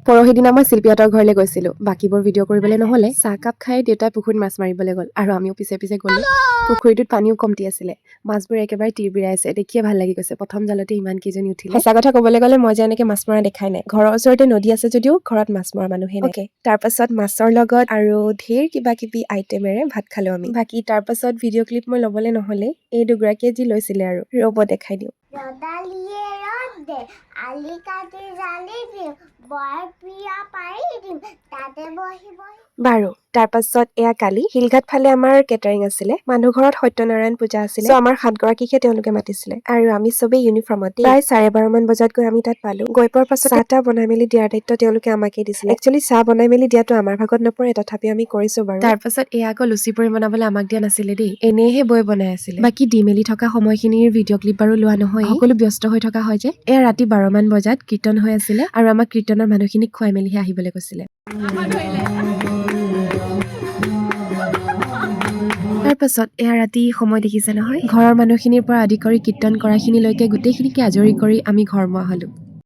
পৰহি দিনা মই শিল্পীহঁতৰ ঘৰলৈ গৈছিলোঁ। বাকীবোৰ ভিডিঅ' কৰিবলৈ নহ'লে চাহকাপ খাই দেউতাই পুখুৰীত মাছ মাৰিবলৈ গ'ল আৰু আমিও পিছে পিছে গ'লো। পুখুৰীটোত পানীও কমটি আছিলে। মাছবোৰ একেবাৰে তিৰবিৰাইছে, দেখিয়ে ভাল লাগি গৈছে। প্ৰথম জালতে ইমান কেইজনী উঠিলে। সঁচা কথা ক'বলৈ গ'লে মই যে এনেকৈ মাছ মৰা দেখাই নাই। ঘৰৰ ওচৰতে নদী আছে যদিও ঘৰত মাছ মৰা মানুহে নাই। তাৰপাছত মাছৰ লগত আৰু ঢেৰ কিবা কিবি আইটেমেৰে ভাত খালোঁ আমি। বাকী তাৰপাছত ভিডিঅ' ক্লিপ মই ল'বলৈ নহ'লে এই দুগৰাকীয়ে যি লৈছিলে আৰু ৰ'ব দেখাই দিওঁ। ৰদালিয়ে ৰদ দে আলি কাটি জালি দিম বৰ প্ৰিয়া পাৰি দিম তাতে বহি বহি বাৰু তাৰপাছত এয়া কালি শিলঘাট ফালে আমাৰ কেটাৰিং আছিলে। মানুহ ঘৰত সত্যনাৰায়ণ পূজা আছিলে। আমাৰ 7 গৰাকীকহে তেওঁলোকে মাতিছিলে আৰু আমি চবেই ইউনিফৰ্মত প্ৰায় 12:30 মান বজাত গৈ আমি তাত পালো। গৈ পোৱাৰ পাছত চাহ বনাই মেলি দিয়াৰ দায়িত্ব তেওঁলোকে আমাকে দিছিলে। একচুৱেলি চাহ বনাই মেলি দিয়াটো আমাৰ ভাগত নপৰে, তথাপি আমি কৰিছো বাৰু। তাৰপাছত এয়া আকৌ লুচি পুৰি বনাবলৈ আমাক দিয়া নাছিলে দেই, এনেহে বৈ বনাই আছিলে। বাকী দি মেলি থকা সময়খিনিৰ ভিডিঅ' ক্লিপ বাৰু লোৱা নহয়, সকলো ব্যস্ত হৈ থকা হয় যে। এয়া ৰাতি 12 মান বজাত কীৰ্তন হৈ আছিলে আৰু আমাক কীৰ্তনৰ মানুহখিনিক খুৱাই মেলিহে আহিবলৈ কৈছিলে। তাৰপাছত এয়া ৰাতি সময় দেখিছে নহয়, ঘৰৰ মানুহখিনিৰ পৰা আদি কৰি কীৰ্তন কৰাখিনিলৈকে গোটেইখিনিকে আজৰি কৰি আমি ঘৰমুৱা হ'লো।